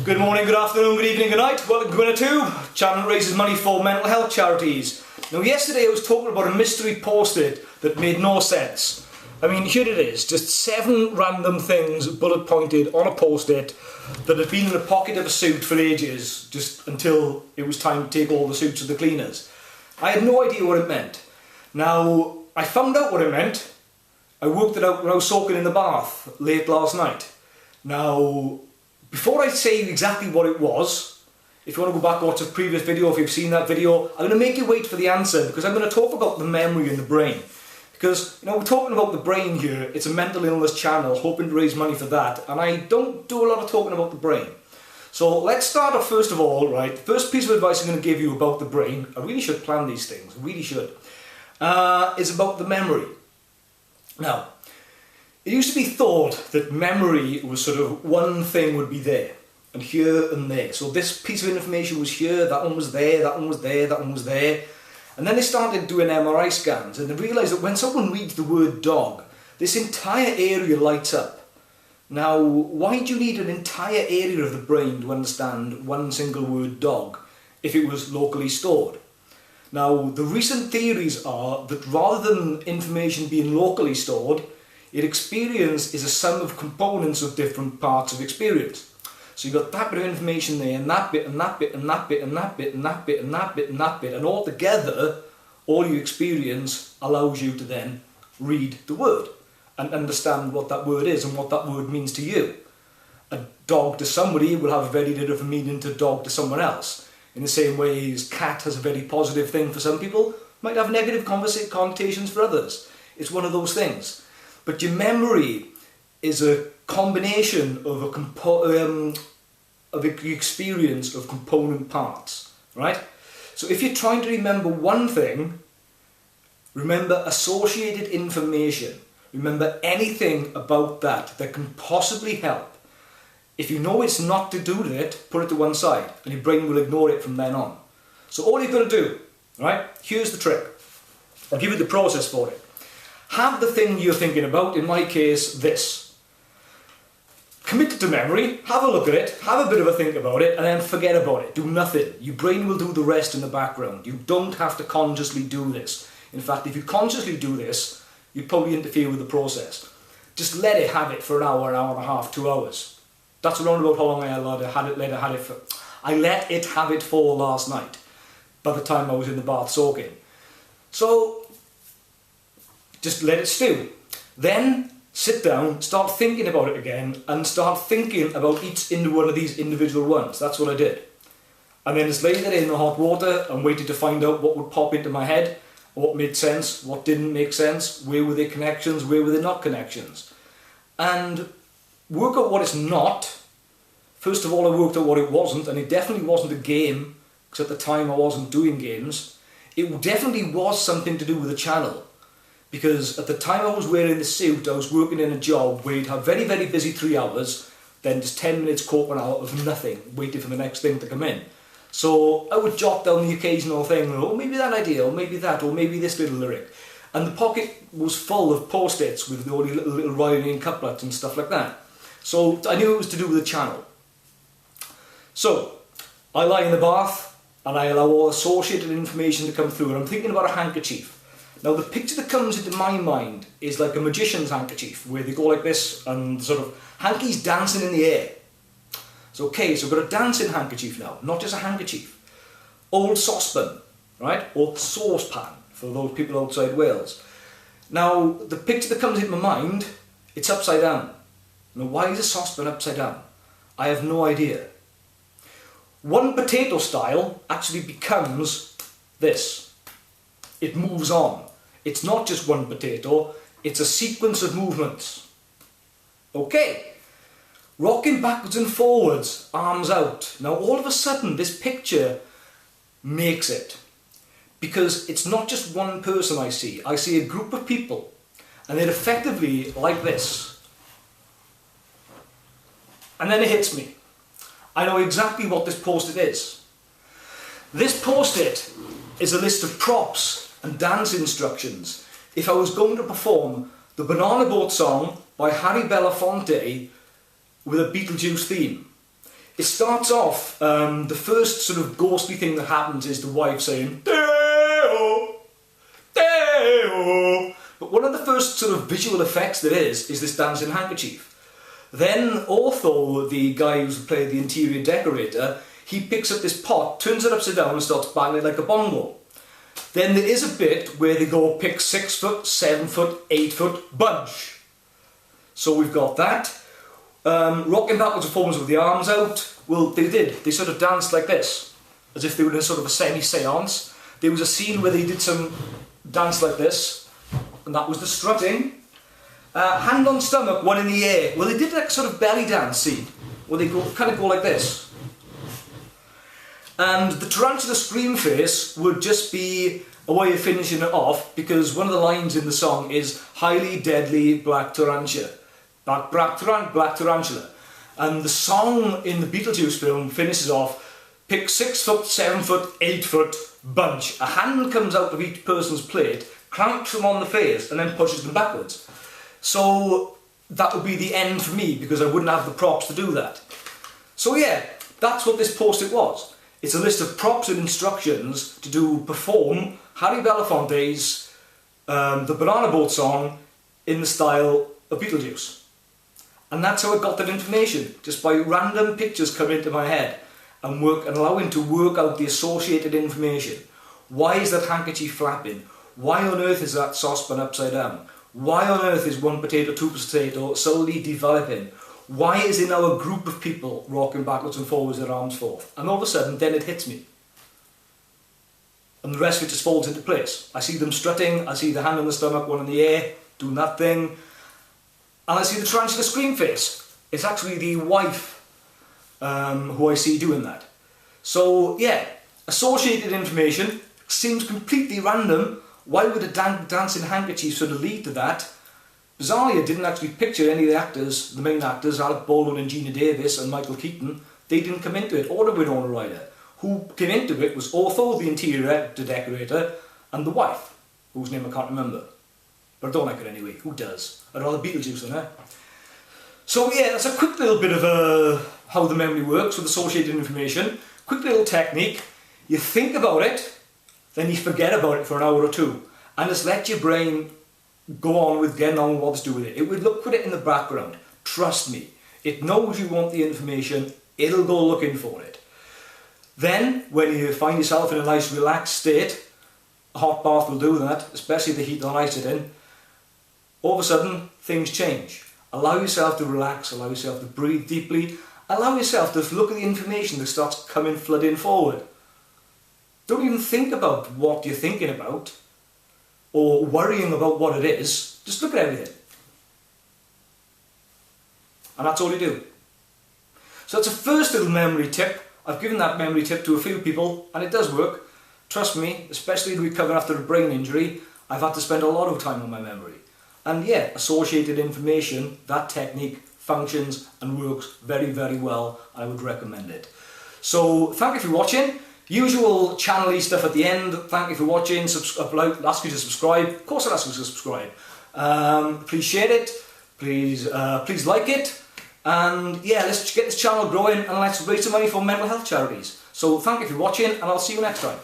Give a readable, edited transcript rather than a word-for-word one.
Good morning, good afternoon, good evening, good night. Welcome to Gwynna2, channel that raises money for mental health charities. Now yesterday I was talking about a mystery post-it that made no sense. I mean, here it is, just 7 random things bullet pointed on a post-it that had been in the pocket of a suit for ages, just until it was time to take all the suits to the cleaners. I had no idea what it meant. Now, I found out what it meant. I worked it out when I was soaking in the bath late last night. Now, before I say exactly what it was, if you want to go back and watch a previous video, if you've seen that video, I'm going to make you wait for the answer because I'm going to talk about the memory in the brain. Because, you know, we're talking about the brain here, it's a mental illness channel, hoping to raise money for that, and I don't do a lot of talking about the brain. So let's start off first of all, right, the first piece of advice I'm going to give you about the brain, I really should plan these things, I really should, is about the memory. Now, it used to be thought that memory was sort of one thing would be there, and here and there. So this piece of information was here, that one was there, that one was there, that one was there. And then they started doing MRI scans, and they realised that when someone reads the word dog, this entire area lights up. Now, why do you need an entire area of the brain to understand one single word dog if it was locally stored? Now, the recent theories are that rather than information being locally stored, experience is a sum of components of different parts of experience. So you've got that bit of information there, and that bit, and that bit, and that bit, and that bit, and that bit, and that bit, and that bit, and all together, all your experience allows you to then read the word and understand what that word is and what that word means to you. A dog to somebody will have a very different meaning to dog to someone else. In the same way as cat has a very positive thing for some people, might have negative connotations for others. It's one of those things. But your memory is a combination of the experience of component parts, right? So if you're trying to remember one thing, remember associated information. Remember anything about that that can possibly help. If you know it's not to do with it, put it to one side, and your brain will ignore it from then on. So all you've got to do, right? Here's the trick. I'll give you the process for it. Have the thing you're thinking about, in my case, this. Commit it to memory, have a look at it, have a bit of a think about it, and then forget about it. Do nothing. Your brain will do the rest in the background. You don't have to consciously do this. In fact, if you consciously do this, you'd probably interfere with the process. Just let it have it for an hour and a half, 2 hours. That's around about how long I let it for. I let it have it for last night, by the time I was in the bath soaking. So, just let it stew. Then sit down, start thinking about it again, and start thinking about each one of these individual ones. That's what I did. And then just laid it in the hot water and waited to find out what would pop into my head, what made sense, what didn't make sense, where were there connections, where were there not connections. And work out what it's not. First of all, I worked out what it wasn't, and it definitely wasn't a game, because at the time I wasn't doing games. It definitely was something to do with the channel. Because at the time I was wearing the suit, I was working in a job where you'd have very, very busy 3 hours, then just 10 minutes coping out of nothing, waiting for the next thing to come in. So I would jot down the occasional thing, oh, maybe that idea, or maybe that, or maybe this little lyric. And the pocket was full of post-its with all the little rhyming couplets and stuff like that. So I knew it was to do with the channel. So I lie in the bath, and I allow all associated information to come through, and I'm thinking about a handkerchief. Now the picture that comes into my mind is like a magician's handkerchief, where they go like this and sort of hankies dancing in the air. So okay, so I've got a dancing handkerchief now, not just a handkerchief. Old saucepan, right? Or saucepan, for those people outside Wales. Now the picture that comes into my mind, it's upside down. Now why is a saucepan upside down? I have no idea. One potato style actually becomes this. It moves on. It's not just one potato, it's a sequence of movements. Okay, rocking backwards and forwards, arms out. Now all of a sudden this picture makes it. Because it's not just one person I see a group of people, and they're effectively like this. And then it hits me. I know exactly what this post-it is. This post-it is a list of props and dance instructions if I was going to perform the Banana Boat song by Harry Belafonte with a Beetlejuice theme. It starts off, the first sort of ghostly thing that happens is the wife saying, "Deo, Deo." But one of the first sort of visual effects there is this dancing handkerchief. Then Otho, the guy who's played the interior decorator, he picks up this pot, turns it upside down and starts banging it like a bongo. Then there is a bit where they go pick 6 foot, 7 foot, 8 foot bunch. So we've got that. Rocking backwards and forwards with the arms out. Well, they did. They sort of danced like this, as if they were in a sort of a semi-seance. There was a scene where they did some dance like this, and that was the strutting. Hand on stomach, one in the air. Well, they did that sort of belly dance scene, where they kind of go like this. And the tarantula scream face would just be a way of finishing it off, because one of the lines in the song is highly deadly black tarantula. Black tarantula. And the song in the Beetlejuice film finishes off, pick 6 foot, 7 foot, 8 foot bunch. A hand comes out of each person's plate, clamps them on the face, and then pushes them backwards. So that would be the end for me, because I wouldn't have the props to do that. So yeah, that's what this post-it was. It's a list of props and instructions to perform Harry Belafonte's the Banana Boat song in the style of Beetlejuice. And that's how I got that information, just by random pictures coming into my head and allowing to work out the associated information. Why is that handkerchief flapping? Why on earth is that saucepan upside down? Why on earth is one potato, two potato slowly developing? Why is it now a group of people rocking backwards and forwards, their arms forth? And all of a sudden, then it hits me. And the rest of it just falls into place. I see them strutting, I see the hand on the stomach, one in the air, doing that thing. And I see the tarantula scream face. It's actually the wife who I see doing that. So, yeah, associated information seems completely random. Why would a dancing handkerchief sort of lead to that? Bizarrely, I didn't actually picture any of the actors, the main actors, Alec Baldwin and Gina Davis and Michael Keaton. They didn't come into it, or the Winona Ryder. Who came into it was Otho, the interior decorator, and the wife, whose name I can't remember. But I don't like it anyway. Who does? I'd rather Beetlejuice than her. So yeah, that's a quick little bit of how the memory works with associated information. Quick little technique. You think about it, then you forget about it for an hour or two, and just let your brain go on with getting on with what to do with it. It would put it in the background. Trust me. It knows you want the information. It'll go looking for it. Then, when you find yourself in a nice relaxed state, a hot bath will do that, especially the heat and ice it in. All of a sudden, things change. Allow yourself to relax, allow yourself to breathe deeply, allow yourself to look at the information that starts coming flooding forward. Don't even think about what you're thinking about, or worrying about what it is. Just look at everything. And that's all you do. So that's a first little memory tip. I've given that memory tip to a few people, and it does work. Trust me, especially to recover after a brain injury, I've had to spend a lot of time on my memory. And yeah, associated information, that technique functions and works very, very well. I would recommend it. So thank you for watching. Usual channel-y stuff at the end. Thank you for watching. Ask you to subscribe. Of course I'll ask you to subscribe. Appreciate it. Please like it. And yeah, let's get this channel growing and let's raise some money for mental health charities. So thank you for watching, and I'll see you next time.